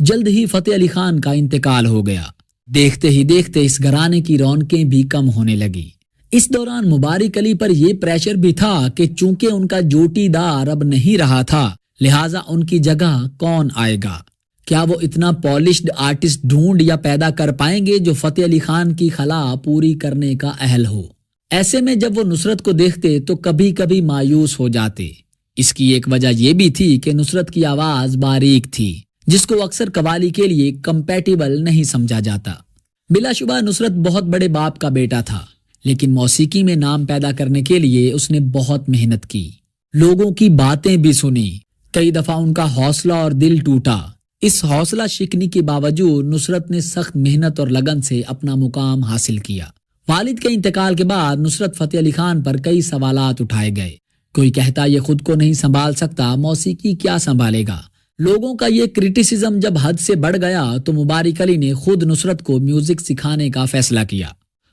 جلد ہی فتح علی خان کا انتقال ہو گیا۔ دیکھتے ہی دیکھتے اس گھرانے کی رونقیں بھی کم ہونے لگی۔ اس دوران مبارک علی پر یہ پریشر بھی تھا کہ چونکہ ان کا جوٹی دار اب نہیں رہا تھا، لہٰذا ان کی جگہ کون آئے گا؟ کیا وہ اتنا پالشڈ آرٹسٹ ڈھونڈ یا پیدا کر پائیں گے جو فتح علی خان کی خلا پوری کرنے کا اہل ہو؟ ایسے میں جب وہ نصرت کو دیکھتے تو کبھی کبھی مایوس ہو جاتے۔ اس کی ایک وجہ یہ بھی تھی کہ نصرت کی آواز باریک تھی، جس کو اکثر قوالی کے لیے کمپیٹیبل نہیں سمجھا جاتا۔ بلا شبہ نصرت بہت بڑے باپ کا بیٹا تھا، لیکن موسیقی میں نام پیدا کرنے کے لیے اس نے بہت محنت کی، لوگوں کی باتیں بھی سنی، کئی دفعہ ان کا حوصلہ اور دل ٹوٹا۔ اس حوصلہ شکنی کے باوجود نصرت نے سخت محنت اور لگن سے اپنا مقام حاصل کیا۔ والد کے انتقال کے بعد نصرت فتح علی خان پر کئی سوالات اٹھائے گئے۔ کوئی کہتا یہ خود کو نہیں سنبھال سکتا، موسیقی کیا سنبھالے گا؟ لوگوں کا یہ کرٹیسزم جب حد سے بڑھ گیا تو مبارک علی نے خود نصرت کو میوزک سکھانے کا فیصلہ کیا۔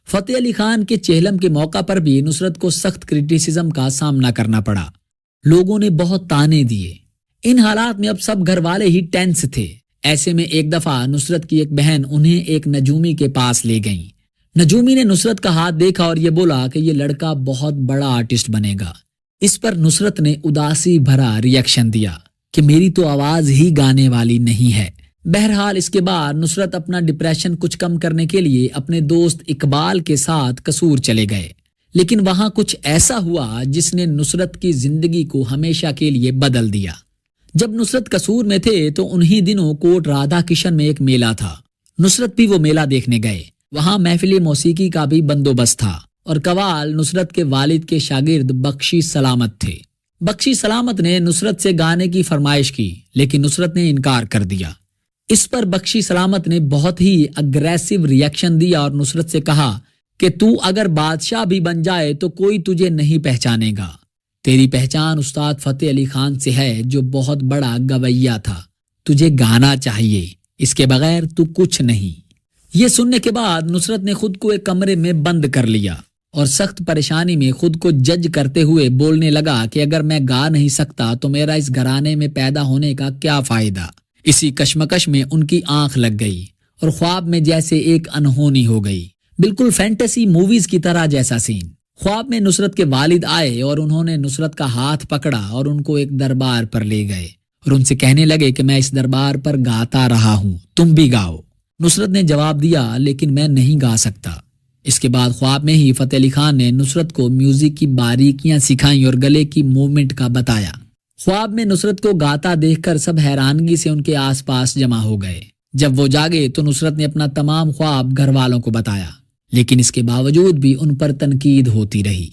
فتح علی خان کے چہلم کے موقع پر بھی نصرت کو سخت کرٹیسزم کا سامنا کرنا پڑا۔ لوگوں نے بہت طعنے دیے۔ ان حالات میں اب سب گھر والے ہی ٹینس تھے۔ ایسے میں ایک دفعہ نصرت کی ایک بہن انہیں ایک نجومی کے پاس لے گئیں۔ نجومی نے نصرت کا ہاتھ دیکھا اور یہ بولا کہ یہ لڑکا بہت بڑا آرٹسٹ بنے گا۔ اس پر نصرت نے اداسی بھرا ریئیکشن دیا کہ میری تو آواز ہی گانے والی نہیں ہے۔ بہرحال اس کے بعد نصرت اپنا ڈپریشن کچھ کم کرنے کے لیے اپنے دوست اقبال کے ساتھ قصور چلے گئے، لیکن وہاں کچھ ایسا ہوا جس نے نصرت کی زندگی کو ہمیشہ کے لیے بدل دیا۔ جب نصرت قصور میں تھے تو انہی دنوں کوٹ رادھا کشن میں ایک میلہ تھا۔ نصرت بھی وہ میلہ دیکھنے گئے۔ وہاں محفل موسیقی کا بھی بندوبست تھا اور قوال نصرت کے والد کے شاگرد بخشی سلامت تھے۔ بخشی سلامت نے نصرت سے گانے کی فرمائش کی، لیکن نصرت نے انکار کر دیا۔ اس پر بخشی سلامت نے بہت ہی اگریسو ریئیکشن دیا اور نصرت سے کہا کہ تو اگر بادشاہ بھی بن جائے تو کوئی تجھے نہیں پہچانے گا۔ تیری پہچان استاد فتح علی خان سے ہے جو بہت بڑا گویہ تھا۔ تجھے گانا چاہیے، اس کے بغیر تو کچھ نہیں۔ یہ سننے کے بعد نصرت نے خود کو ایک کمرے میں بند کر لیا اور سخت پریشانی میں خود کو جج کرتے ہوئے بولنے لگا کہ اگر میں گا نہیں سکتا تو میرا اس گھرانے میں پیدا ہونے کا کیا فائدہ۔ اسی کشمکش میں ان کی آنکھ لگ گئی اور خواب میں جیسے ایک انہونی ہو گئی، بالکل فینٹیسی موویز کی طرح جیسا سین۔ خواب میں نصرت کے والد آئے اور انہوں نے نصرت کا ہاتھ پکڑا اور ان کو ایک دربار پر لے گئے اور ان سے کہنے لگے کہ میں اس دربار پر گاتا رہا ہوں، تم بھی گاؤ۔ نصرت نے جواب دیا لیکن میں نہیں گا سکتا۔ اس کے بعد خواب میں ہی فتح علی خان نے نصرت کو میوزک کی باریکیاں سکھائیں اور گلے کی موومنٹ کا بتایا۔ خواب میں نصرت کو گاتا دیکھ کر سب حیرانگی سے ان کے آس پاس جمع ہو گئے۔ جب وہ جاگے تو نصرت نے اپنا تمام خواب گھر والوں کو بتایا، لیکن اس کے باوجود بھی ان پر تنقید ہوتی رہی۔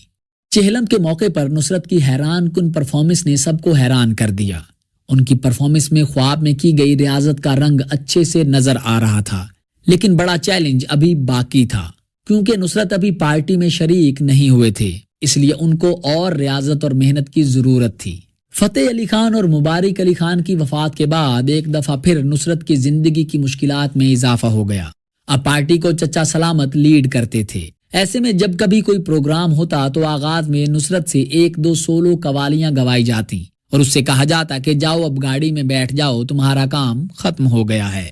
چہلم کے موقع پر نصرت کی حیران کن پرفارمنس نے سب کو حیران کر دیا۔ ان کی پرفارمنس میں خواب میں کی گئی ریاضت کا رنگ اچھے سے نظر آ رہا تھا، لیکن بڑا چیلنج ابھی باقی تھا کیونکہ نصرت ابھی پارٹی میں شریک نہیں ہوئے تھے، اس لیے ان کو اور ریاضت اور محنت کی ضرورت تھی۔ فتح علی خان اور مبارک علی خان کی وفات کے بعد ایک دفعہ پھر نصرت کی زندگی کی مشکلات میں اضافہ ہو گیا۔ اب پارٹی کو چچا سلامت لیڈ کرتے تھے۔ ایسے میں جب کبھی کوئی پروگرام ہوتا تو آغاز میں نصرت سے ایک دو سولو قوالیاں گوائی جاتی اور اس سے کہا جاتا کہ جاؤ اب گاڑی میں بیٹھ جاؤ، تمہارا کام ختم ہو گیا ہے۔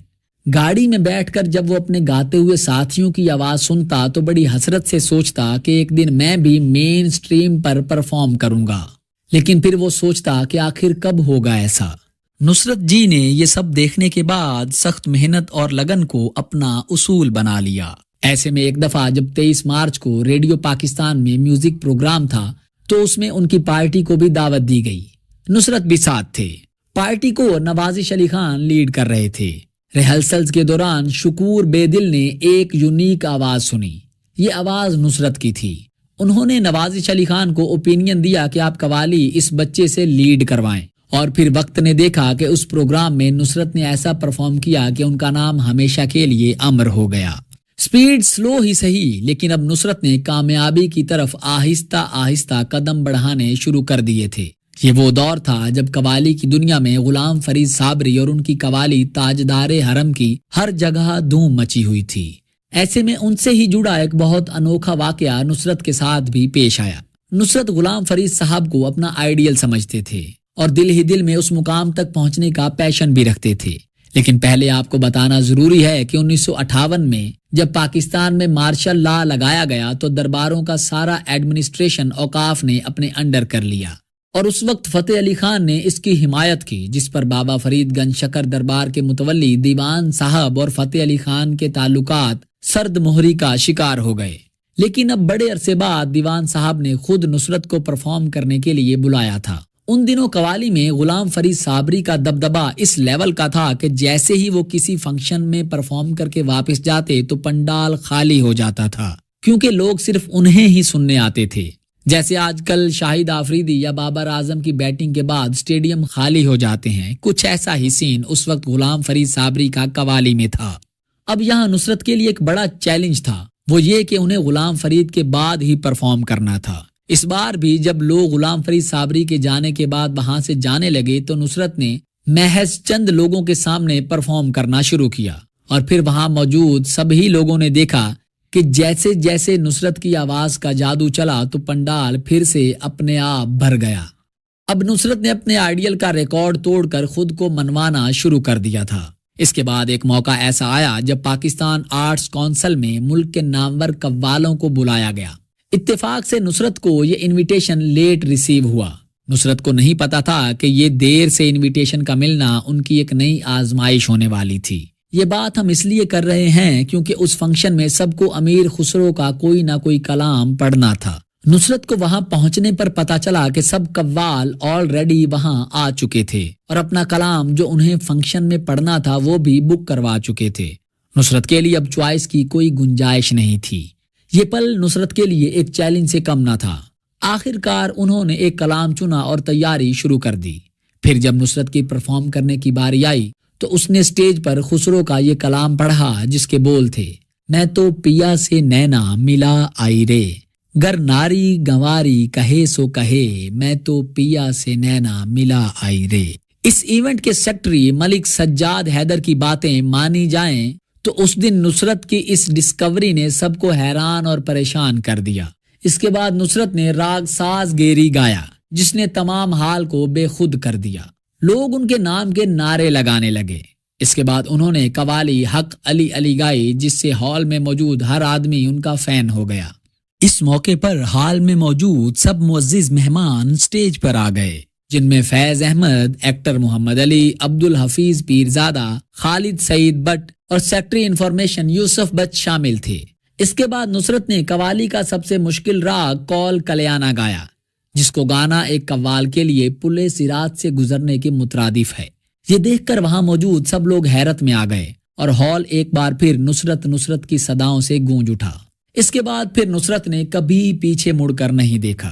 گاڑی میں بیٹھ کر جب وہ اپنے گاتے ہوئے ساتھیوں کی آواز سنتا تو بڑی حسرت سے سوچتا کہ ایک دن میں بھی مین سٹریم پر پرفارم کروں گا، لیکن پھر وہ سوچتا کہ آخر کب ہوگا ایسا۔ نصرت جی نے یہ سب دیکھنے کے بعد سخت محنت اور لگن کو اپنا اصول بنا لیا۔ ایسے میں ایک دفعہ جب 23 مارچ کو ریڈیو پاکستان میں میوزک پروگرام تھا تو اس میں ان کی پارٹی کو بھی دعوت دی گئی۔ نصرت بھی ساتھ تھے۔ پارٹی کو نوازش علی خان لیڈ کر رہے تھے۔ ریہرسلز کے دوران شکور بے دل نے ایک یونیک آواز سنی۔ یہ آواز نصرت کی تھی۔ انہوں نے نوازش علی خان کو اوپینین دیا کہ آپ قوالی اس بچے سے لیڈ کروائیں، اور پھر وقت نے دیکھا کہ اس پروگرام میں نصرت نے ایسا پرفارم کیا کہ ان کا نام ہمیشہ کے لیے امر ہو گیا۔ سپیڈ سلو ہی سہی، لیکن اب نصرت نے کامیابی کی طرف آہستہ آہستہ قدم بڑھانے شروع کر دیے تھے۔ یہ وہ دور تھا جب قوالی کی دنیا میں غلام فرید صابری اور ان کی قوالی تاجدار حرم کی ہر جگہ دھوم مچی ہوئی تھی۔ ایسے میں ان سے ہی جڑا ایک بہت انوکھا واقعہ نصرت کے ساتھ بھی پیش آیا۔ نصرت غلام فرید صاحب کو اپنا آئیڈیل سمجھتے تھے اور دل ہی دل میں اس مقام تک پہنچنے کا پیشن بھی رکھتے تھے۔ لیکن پہلے آپ کو بتانا ضروری ہے کہ 1958 میں جب پاکستان میں مارشل لا لگایا گیا تو درباروں کا سارا ایڈمنسٹریشن اوقاف نے اپنے انڈر کر لیا، اور اس وقت فتح علی خان نے اس کی حمایت کی، جس پر بابا فرید گنج شکر دربار کے متولی دیوان صاحب اور فتح علی خان کے تعلقات سرد مہری کا شکار ہو گئے۔ لیکن اب بڑے عرصے بعد دیوان صاحب نے خود نصرت کو پرفارم کرنے کے لیے بلایا تھا۔ ان دنوں قوالی میں غلام فرید صابری کا دبدبہ اس لیول کا تھا کہ جیسے ہی وہ کسی فنکشن میں پرفارم کر کے واپس جاتے تو پنڈال خالی ہو جاتا تھا، کیونکہ لوگ صرف انہیں ہی سننے آتے تھے۔ جیسے آج کل شاہد آفریدی یا بابر اعظم کی بیٹنگ کے بعد اسٹیڈیم خالی ہو جاتے ہیں، کچھ ایسا ہی سین اس وقت غلام فرید صابری کا قوالی میں تھا۔ اب یہاں نصرت کے لیے ایک بڑا چیلنج تھا، وہ یہ کہ انہیں غلام فرید کے بعد ہی پرفارم کرنا تھا۔ اس بار بھی جب لوگ غلام فرید صابری کے جانے کے بعد وہاں سے جانے لگے تو نصرت نے محض چند لوگوں کے سامنے پرفارم کرنا شروع کیا، اور پھر وہاں موجود سبھی لوگوں نے دیکھا کہ جیسے جیسے نصرت کی آواز کا جادو چلا تو پنڈال پھر سے اپنے آپ بھر گیا۔ اب نصرت نے اپنے آئیڈیل کا ریکارڈ توڑ کر خود کو منوانا شروع کر دیا تھا۔ اس کے بعد ایک موقع ایسا آیا جب پاکستان آرٹس کونسل میں ملک کے نامور قوالوں کو بلایا گیا۔ اتفاق سے نصرت کو یہ انویٹیشن لیٹ ریسیو ہوا۔ نصرت کو نہیں پتا تھا کہ یہ دیر سے انویٹیشن کا ملنا ان کی ایک نئی آزمائش ہونے والی تھی۔ یہ بات ہم اس لیے کر رہے ہیں کیونکہ اس فنکشن میں سب کو امیر خسرو کا کوئی نہ کوئی کلام پڑھنا تھا۔ نصرت کو وہاں پہنچنے پر پتا چلا کہ سب قوال آلریڈی وہاں آ چکے تھے اور اپنا کلام جو انہیں فنکشن میں پڑھنا تھا وہ بھی بک کروا چکے تھے۔ نصرت کے لیے اب چوائس کی کوئی گنجائش نہیں تھی۔ یہ پل نصرت کے لیے ایک چیلنج سے کم نہ تھا۔ آخر کار انہوں نے ایک کلام چنا اور تیاری شروع کر دی۔ پھر جب نصرت کی پرفارم کرنے کی باری آئی تو اس نے سٹیج پر خسرو کا یہ کلام پڑھا جس کے بول تھے، میں تو پیا سے نینا ملا آئی رے، گر ناری گنواری کہے سو کہے، میں تو پیا سے نینا ملا آئی رے۔ اس ایونٹ کے سیکٹری ملک سجاد حیدر کی باتیں مانی جائیں تو اس دن نصرت کی اس ڈسکوری نے سب کو حیران اور پریشان کر دیا۔ اس کے بعد نصرت نے راگ ساز گیری گایا جس نے تمام حال کو بے خود کر دیا۔ لوگ ان کے نام کے نعرے لگانے لگے۔ اس کے بعد انہوں نے قوالی حق علی علی گائی جس سے ہال میں موجود ہر آدمی ان کا فین ہو گیا۔ اس موقع پر ہال میں موجود سب معزز مہمان سٹیج پر آ گئے، جن میں فیض احمد، ایکٹر محمد علی، عبدالحفیظ پیرزادہ، خالد سعید بٹ اور سیکٹری انفارمیشن یوسف بٹ شامل تھے۔ اس کے بعد نصرت نے قوالی کا سب سے مشکل راگ کول کلیانہ گایا، جس کو گانا ایک قوال کے لیے پلے صراط سے گزرنے کے مترادف ہے۔ یہ دیکھ کر وہاں موجود سب لوگ حیرت میں آ گئے اور ہال ایک بار پھر نصرت نصرت کی صداؤں سے گونج اٹھا۔ اس کے بعد پھر نصرت نے کبھی پیچھے مڑ کر نہیں دیکھا۔